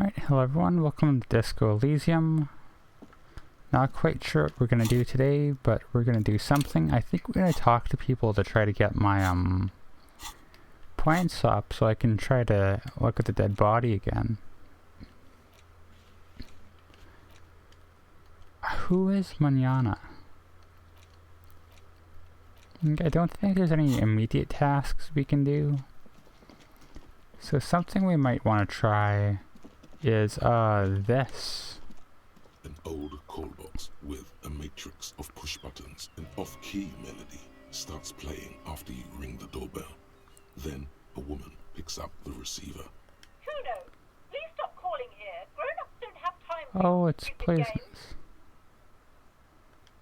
Alright, hello everyone, welcome to Disco Elysium. Not quite sure what we're gonna do today, but we're gonna do something. I think we're gonna talk to people to try to get my points up so I can try to look at the dead body again. Who is Manana? I don't think there's any immediate tasks we can do. So something we might want to try is this. An old call box with a matrix of push buttons. An off-key melody starts playing after you ring the doorbell. Then a woman picks up the receiver. Kuno, please stop calling here. Grown-ups don't have time for Oh, it's stupid places. games.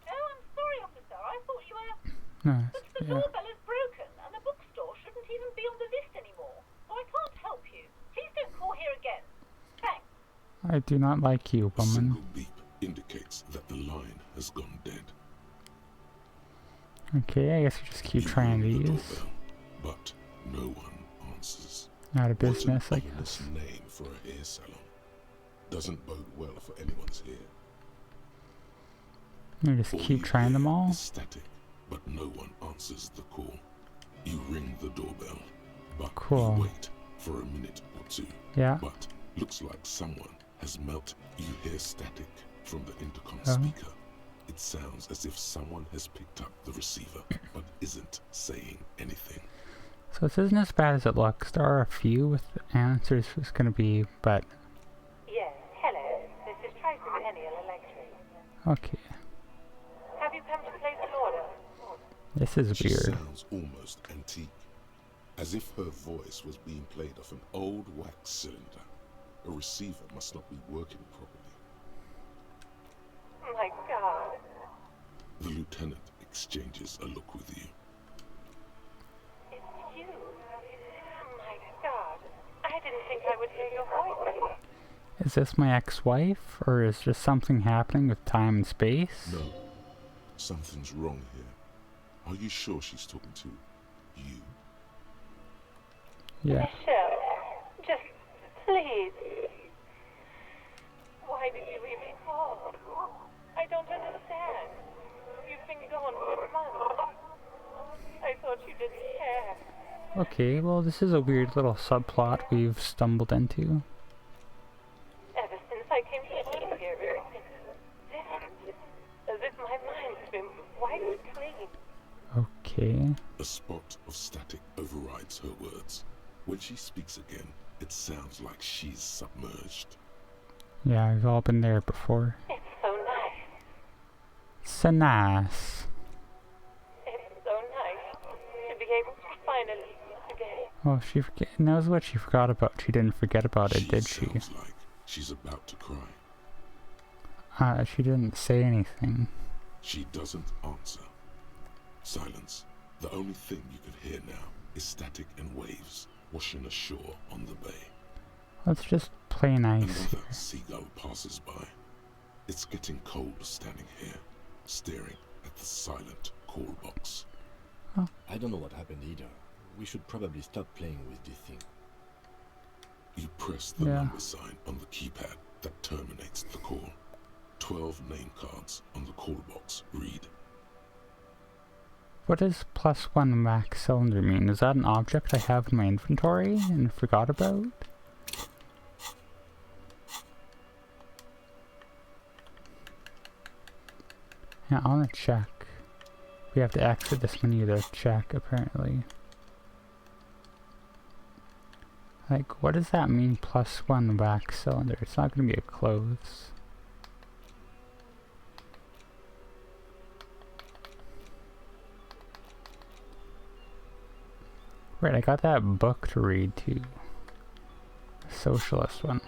Oh, I'm sorry, officer. I thought you were... No, But the yeah. doorbell is broken, and the bookstore shouldn't even be on the list anymore. So I can't help you. Please don't call here again. Thanks. I do not like you, A single woman. beep indicates that the line has gone dead. Okay, I guess you just keep You trying ring the these. doorbell, but no one answers. Out of What business, an I ominous guess. name for a hair salon. Doesn't bode well for anyone's hair. You just All keep you trying them hear all. is static, but no one answers the call. You ring the doorbell, but Cool. you wait for a minute or two. Yeah. But looks like someone has melted. You hear static from the intercom Oh. speaker. It sounds as if someone has picked up the receiver, but isn't saying anything. So this isn't as bad as it looks. There are a few with answers it's gonna be, but Yes, hello. This is Tracy with Ennial Electric. okay. Have you come to place an order? This is She weird. sounds almost antique, as if her voice was being played off an old wax cylinder. A receiver must not be working properly. My God. The lieutenant exchanges a look with you. It's you. My God. I didn't think I would hear your voice. Is this my ex-wife, or is just something happening with time and space? No, something's wrong here. Are you sure she's talking to you? Yeah. Michelle, just please. Why did you even call? I don't understand. You've been gone for months. I thought you didn't care. Okay, well this is a weird little subplot we've stumbled into. Ever since I came to live here, this, as if my mind's been wiped clean. Okay. A spot of static overrides her words. When she speaks again, it sounds like she's submerged. Yeah, we've all been there before. It's so nice. So nice. It's so nice to be able to finally again. Oh, she knows what she forgot about. She didn't forget about it, did she? Sounds like she's about to cry. She didn't say anything. She doesn't answer. Silence. The only thing you can hear now is static and waves washing ashore on the bay. Let's just play nice. Another seagull passes by. It's getting cold standing here, staring at the silent call box. I don't know what happened either. We should probably stop playing with this thing. You press the Yeah. number sign on the keypad that terminates the call. 12 name cards on the call box read. What does +1 max cylinder mean? Is that an object I have in my inventory and forgot about? Yeah, I wanna check. We have to exit this menu to check, apparently. Like, what does that mean, +1 wax cylinder? It's not gonna be a clothes. Right, I got that book to read too. A socialist one.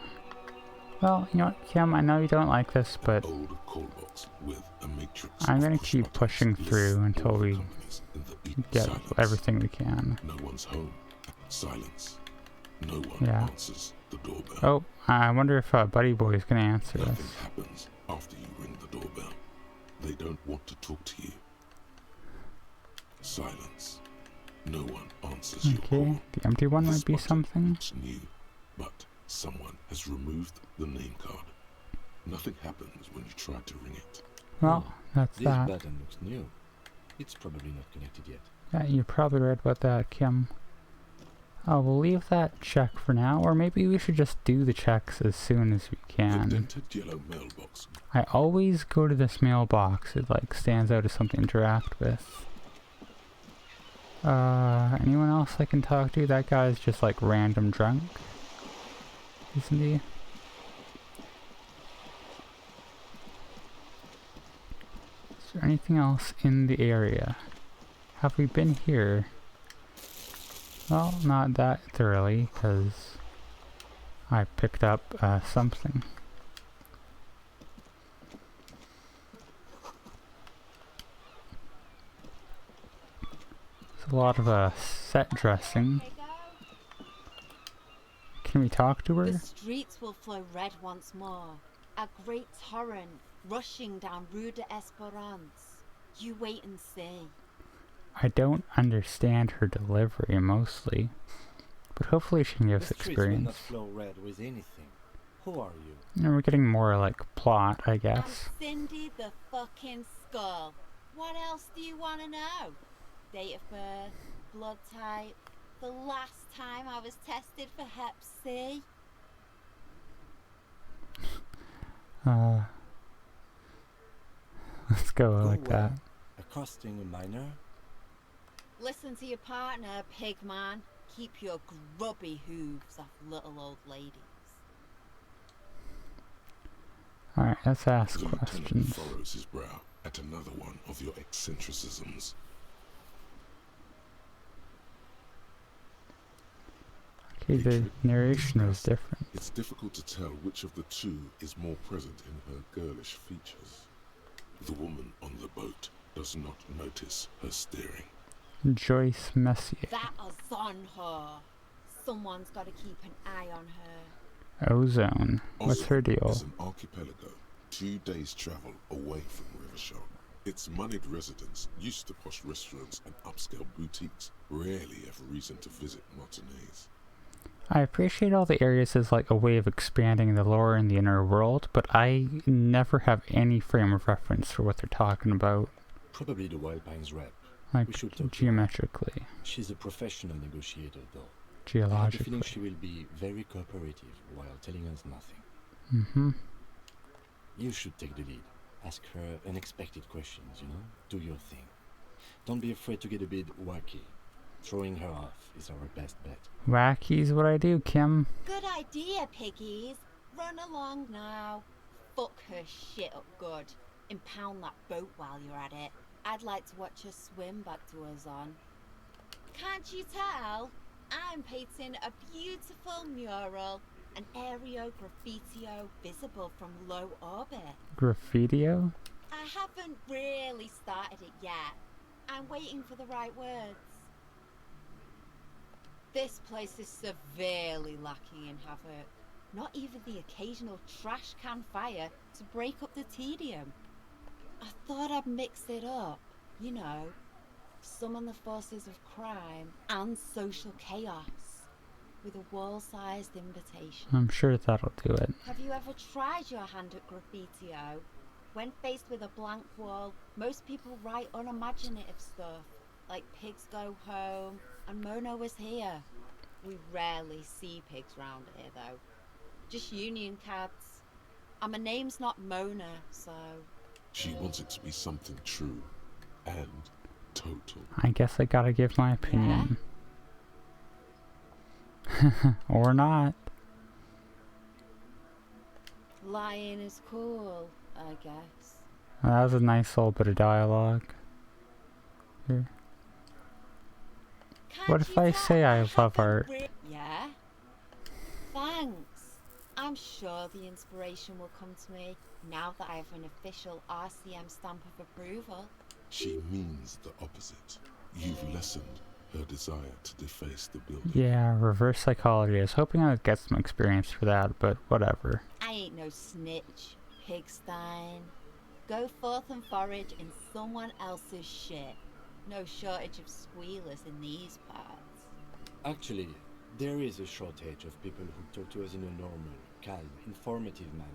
Well, you know what, Kim, I know you don't like this, but Old call box with a matrix I'm of gonna push keep buttons pushing lists through all until the we companies in the beat. get Silence. everything we can. No one's home. Silence. No one Yeah. answers the doorbell. Oh, I wonder if Buddy Boy is gonna answer Nothing this. happens after you ring the doorbell. They don't want to talk to you. Silence. No one answers your Okay, call. the empty one This might be button something. looks new, but someone has removed the name card. Nothing happens when you try to ring it. Well, that's This that. button looks new. It's probably not connected yet. Yeah, you're probably right about that, Kim. Oh, we'll leave that check for now, or maybe we should just do the checks as soon as we The can. dented yellow mailbox. I always go to this mailbox. It like stands out as something to interact with. Anyone else I can talk to? That guy's just like random drunk, isn't he? Is there anything else in the area? Have we been here? Well, not that thoroughly, because I picked up something. There's a lot of set dressing. Can we talk to her? The streets will flow red once more. A great torrent rushing down Rue d'Esperance. You wait and see. I don't understand her delivery mostly, but hopefully she can give us The streets will not experience. flow red with anything. Who are you? And we're getting more like plot, I guess. I'm Cindy the fucking Skull. What else do you want to know? Date of birth, blood type, the last time I was tested for Hep C. Let's go like where? that. Accosting a minor? Listen to your partner, pig man. Keep your grubby hooves off little old ladies. Alright, let's ask The lieutenant questions. furrows his brow at another one of your eccentricisms. Okay, the narration was different. It's difficult to tell which of the two is more present in her girlish features. The woman on the boat does not notice her staring. Joyce Messier. That is on her. Someone's got to keep an eye on her. Ozone. What's her deal? Is an archipelago, 2 days' travel away from Rivershore. Its moneyed residents, used to posh restaurants and upscale boutiques, rarely have reason to visit Martinez. I appreciate all the areas as like a way of expanding the lore in the inner world, but I never have any frame of reference for what they're talking about, Probably the Wild Pines rep. like We should talk to her. geometrically, She's a professional negotiator, though. I have the geologically. feeling she will be very cooperative while telling us nothing. Mm-hmm. You should take the lead. Ask her unexpected questions, you know? Do your thing. Don't be afraid to get a bit wacky. Throwing her off is our best bet. Wacky's what I do, Kim. Good idea, piggies. Run along now. Fuck her shit up good. Impound that boat while you're at it. I'd like to watch her swim back to us on. Can't you tell? I'm painting a beautiful mural, an aereo graffitio visible from low orbit. Graffitio? I haven't really started it yet. I'm waiting for the right words. This place is severely lacking in havoc. Not even the occasional trash can fire to break up the tedium. I thought I'd mix it up, you know, summon the forces of crime and social chaos with a wall-sized invitation. I'm sure that'll do it. Have you ever tried your hand at graffitio? When faced with a blank wall, most people write unimaginative stuff, like pigs go home and Mona was here. We rarely see pigs round here though. Just union cabs. And my name's not Mona, so... She wants it to be something true and total. I guess I gotta give my opinion. Or not. Lying is cool, I guess. That was a nice little bit of dialogue. Here. Can't What if you I tell say I love haven't art? Yeah? Thanks. I'm sure the inspiration will come to me now that I have an official RCM stamp of approval. She means the opposite. You've lessened her desire to deface the building. Yeah, reverse psychology. I was hoping I would get some experience for that, but whatever. I ain't no snitch, pigstein. Go forth and forage in someone else's shit. No shortage of squealers in these parts. Actually, There is a shortage of people who talk to us in a normal, calm, informative manner.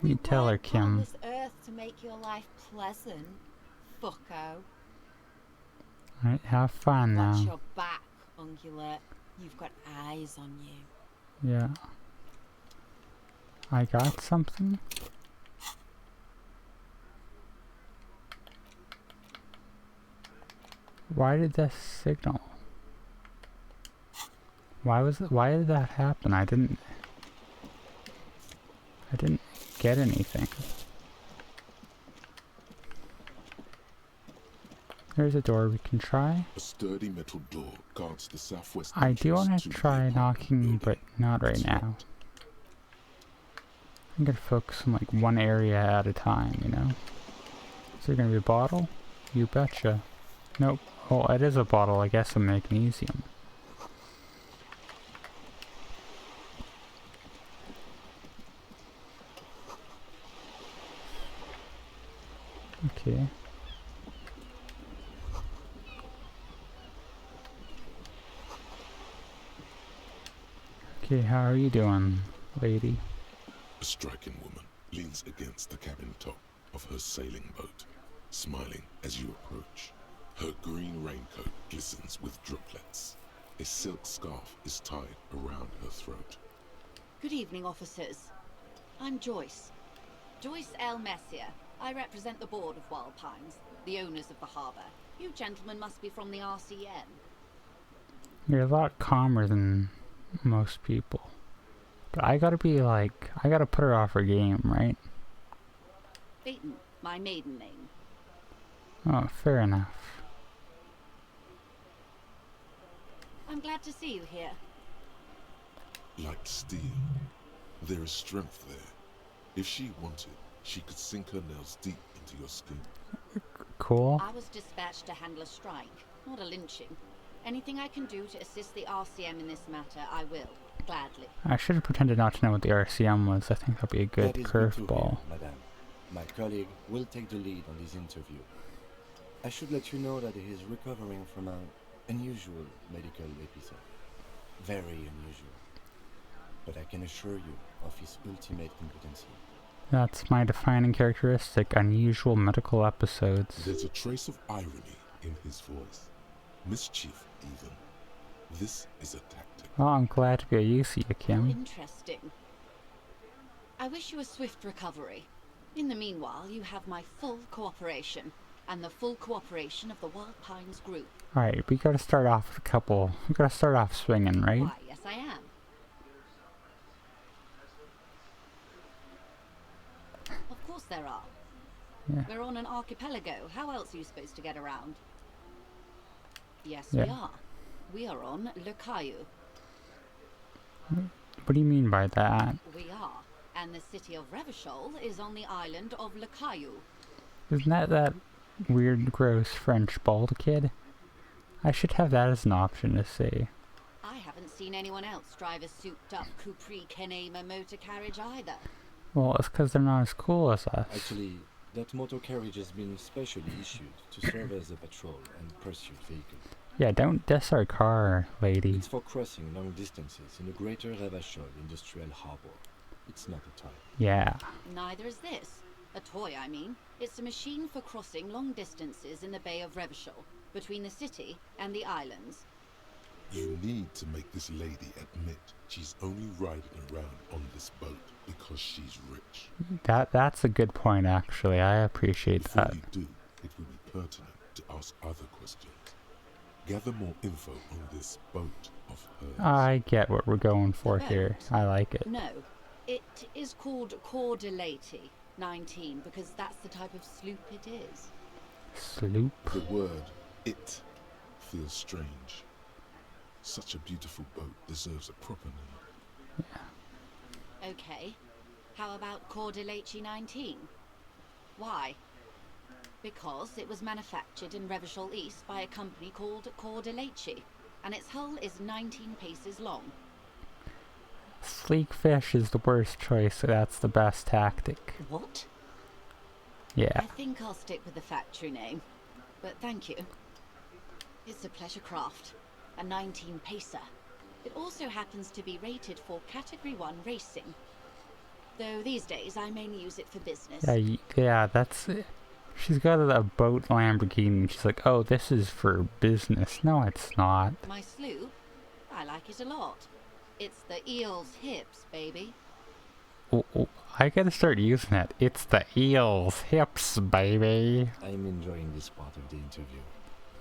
You tell her, Weren't put on Kim. this earth to make your life pleasant, fucko. Alright, have fun Watch now. your back, ungulate. You've got eyes on you. Yeah. I got something? Why did this signal? Why did that happen? I didn't get anything. There's a door we can try. A sturdy metal door guards the southwest I do entrance want to to the try apartment knocking, building. but not right It's now. locked. I'm gonna focus on like one area at a time, you know? Is there gonna be a bottle? You betcha. Nope. Oh, it is a bottle, I guess, of magnesium. Okay. Okay, how are you doing, lady? A striking woman leans against the cabin top of her sailing boat, smiling as you approach. Her green raincoat glistens with droplets. A silk scarf is tied around her throat. Good evening, officers. I'm Joyce. Joyce L. Messier. I represent the board of Wild Pines, the owners of the harbour. You gentlemen must be from the RCM. You're a lot calmer than most people. But I gotta be like, I gotta put her off her game, right? Phaeton, my maiden name. Oh, fair enough. I'm glad to see you here. Like steel, there is strength there. If she wanted, she could sink her nails deep into your skin. Cool. I was dispatched to handle a strike, not a lynching. Anything I can do to assist the RCM in this matter, I will, gladly. I should have pretended not to know what the RCM was. I think that'd be a good That is good to curveball. hear, madame. My colleague will take the lead on this interview. I should let you know that he is recovering from an unusual medical episode. Very unusual. But I can assure you of his ultimate competency. That's my defining characteristic, unusual medical episodes. There's a trace of irony in his voice. Mischief, even. This is a tactic. Well, I'm glad to be of use to you, How Kim. interesting. I wish you a swift recovery. In the meanwhile, you have my full cooperation, and the full cooperation of the Wild Pines group. Alright, we gotta start off with a couple. We gotta start off swinging, right? Why, yes I am. Of course there are. Yeah. We're on an archipelago. How else are you supposed to get around? Yes, Yeah. we are. We are on Le Caillou. What do you mean by that? We are. And the city of Revachol is on the island of Le Caillou. Isn't that weird, gross French bald kid? I should have that as an option to say. I haven't seen anyone else drive a souped-up Capri Kenema motor carriage either. Well, it's because they're not as cool as us. Actually, that motor carriage has been specially issued to serve as a patrol and pursuit vehicle. Yeah, don't diss our car, lady. It's for crossing long distances in the greater Revachol industrial harbor. It's not a toy. Yeah. Neither is this. A toy, I mean. It's a machine for crossing long distances in the Bay of Revachol, between the city and the islands. You need to make this lady admit she's only riding around on this boat because she's rich. That's a good point, actually. I appreciate Before that. you do, it will be pertinent to ask other questions. Gather more info on this boat of hers. I get what we're going for Boat? here. I like it. No, it is called Cor de Leyte 19 because that's the type of sloop it is. Sloop. The word "it" feels strange. Such a beautiful boat deserves a proper name. Okay, how about Cor de Leyte 19? Why? Because it was manufactured in Revachol East by a company called Cor de Leyte, and its hull is 19 paces long. Sleek fish is the worst choice, so that's the best tactic. What? Yeah. I think I'll stick with the factory name, but thank you. It's a pleasure craft, a 19 pacer. It also happens to be rated for Category 1 racing. Though these days I mainly use it for business. Yeah, that's it. She's got a boat Lamborghini. She's like, oh, this is for business. No, it's not. My sloop? I like it a lot. It's the eel's hips, baby. Oh, I gotta start using it. It's the eel's hips, baby. I'm enjoying this part of the interview.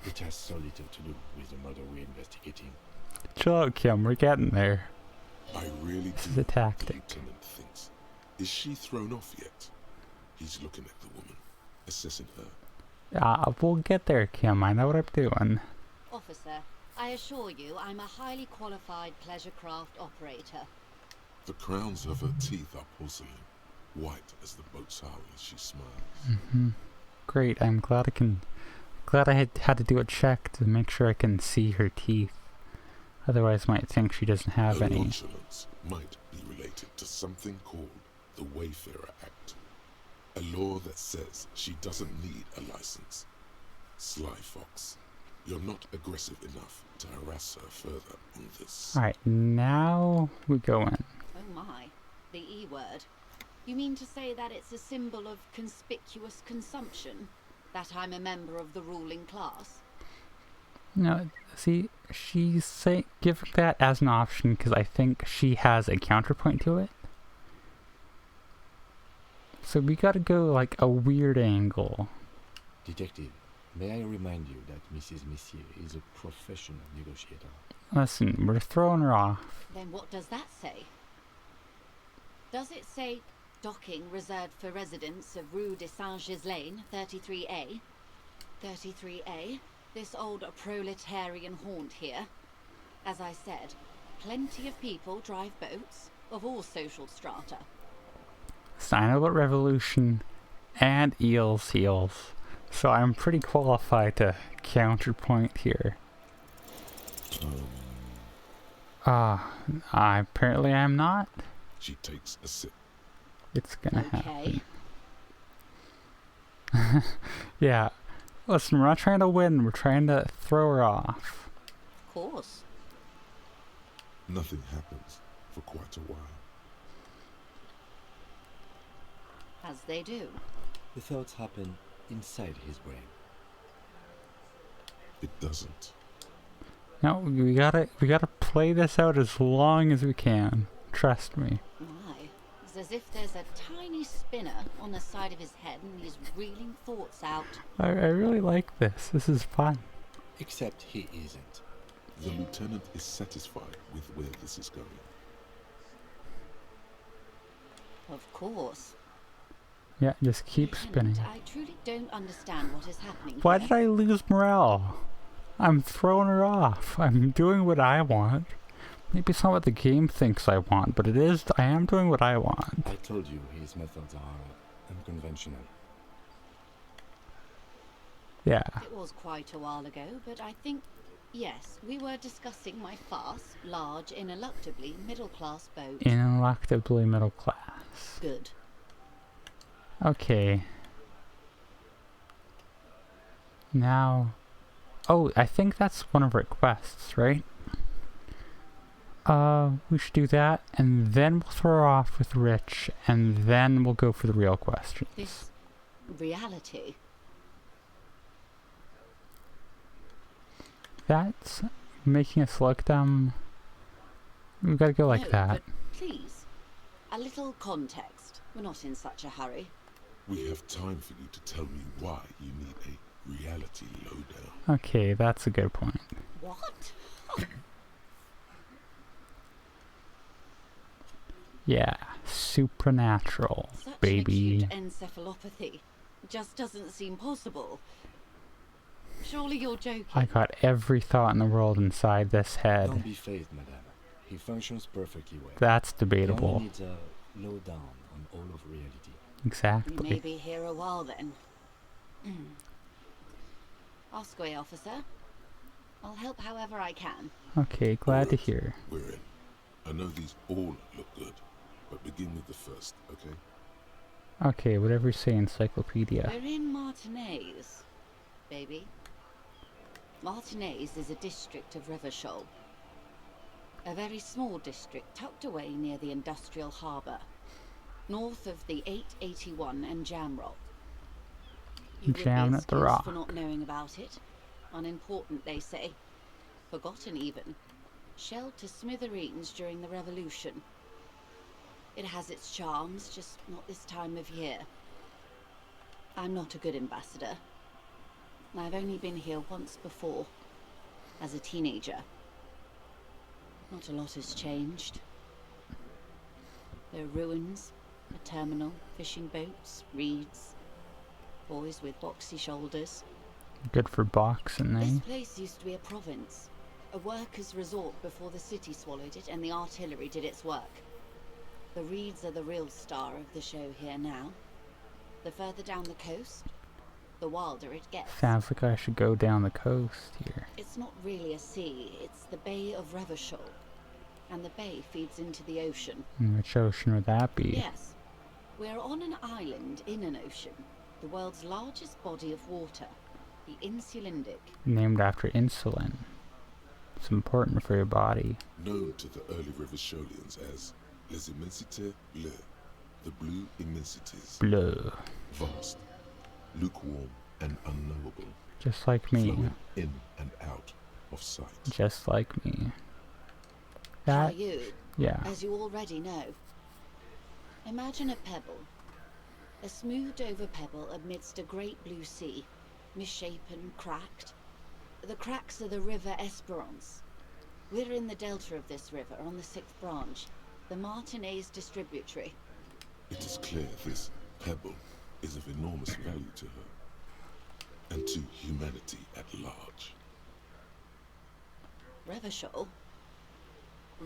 It has so little to do with the murder we're investigating. Chill out, Kim. We're getting there. I really This do is a hope the tactic. lieutenant thinks. Is she thrown off yet? He's looking at the woman, assessing her. We'll get there, Kim. I know what I'm doing. Officer, I assure you I'm a highly qualified pleasure craft operator. The crowns of her teeth are porcelain, white as the boat's hull as she smiles. Great. I'm glad I had to do a check to make sure I can see her teeth. Otherwise, I might think she doesn't have Her any. nonchalance might be related to something called the Wayfarer Act, a law that says she doesn't need a license. Sly fox, you're not aggressive enough to harass her further on this. Alright, now we go in. Oh my, the E word. You mean to say that it's a symbol of conspicuous consumption? That I'm a member of the ruling class? No, see, she's giving that as an option because I think she has a counterpoint to it. So we gotta go like a weird angle. Detective, may I remind you that Mrs. Messier is a professional negotiator? Listen, we're throwing her off. Then what does that say? Does it say docking reserved for residents of Rue de Saint-Ghislain, 33A? 33A? This old proletarian haunt here. As I said, plenty of people drive boats, of all social strata. Sign about revolution and eels heels. So I'm pretty qualified to counterpoint here. Apparently I'm not. She takes a sip. It's gonna Okay. happen. Yeah. Listen, we're not trying to win, we're trying to throw her off. Of course. Nothing happens for quite a while. As they do. The thoughts happen inside his brain. It doesn't. No, we gotta play this out as long as we can. Trust me. My, it's as if there's a tiny spinner on the side of his head and he's reeling thoughts out. I really like this. This is fun. Except he isn't. The lieutenant is satisfied with where this is going. Of course. Yeah, just keep spinning. Lieutenant, I truly don't understand what is happening Why here. did I lose morale? I'm throwing her off. I'm doing what I want. Maybe it's not what the game thinks I want, but it is. I am doing what I want. I told you his methods are unconventional. Yeah. It was quite a while ago, but I think, yes, we were discussing my fast, large, ineluctably middle-class boat. Ineluctably middle class. Good. Okay. Now. Oh, I think that's one of our quests, right? We should do that, and then we'll throw her off with Rich, and then we'll go for the real questions. This reality. That's making us look dumb. We gotta go like No, that. But please, a little context. We're not in such a hurry. We have time for you to tell me why you need a reality lowdown. Okay, that's a good point. What? Yeah, supernatural, Such baby. acute encephalopathy just doesn't seem possible. Surely you're joking. I got every thought in the world inside this Don't head. be phased, madame. He functions perfectly well. That's He debatable. only needs a lowdown on all of reality. We may Exactly. be here a while then. Ask away, officer. I'll help however I can. Okay, glad to Alright, hear. We're in. I know these all look good, but begin with the first, okay? Okay, whatever you say, encyclopedia. We're in Martinez, baby. Martinez is a district of Rivershoal. A very small district tucked away near the industrial harbour, north of the 881 and Jam Rock. You would be Jamming at the excused rock. for not knowing about it. Unimportant, they say. Forgotten even. Shelled to smithereens during the Revolution. It has its charms, just not this time of year. I'm not a good ambassador. I've only been here once before, as a teenager. Not a lot has changed. There are ruins, a terminal, fishing boats, reeds, boys with boxy shoulders. Good for boxing, eh? This place used to be a province, a workers' resort before the city swallowed it and the artillery did its work. The reeds are the real star of the show here now. The further down the coast, the wilder it gets. Sounds like I should go down the coast here. It's not really a sea, it's the Bay of Revachol. And the bay feeds into the ocean. Which ocean would that be? Yes. We're on an island in an ocean. The world's largest body of water. The Insulindic. Named after insulin. It's important for your body. Known to the early Revacholians as Les Immensités Bleues, the blue immensities. Bleu. Vast, lukewarm, and unknowable. Just like me. Flowing in and out of sight. Just like me. How That, you, yeah. as you already know. Imagine a pebble. A smoothed over pebble amidst a great blue sea. Misshapen, cracked. The cracks are the river Esperance. We're in the delta of this river on the 6th branch, the Martinez distributary. It is clear this pebble is of enormous value to her, and to humanity at large. Revachol?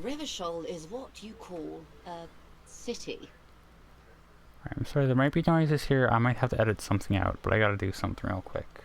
Revachol is what you call a city. I'm sorry, there might be noises here. I might have to edit something out, but I gotta do something real quick.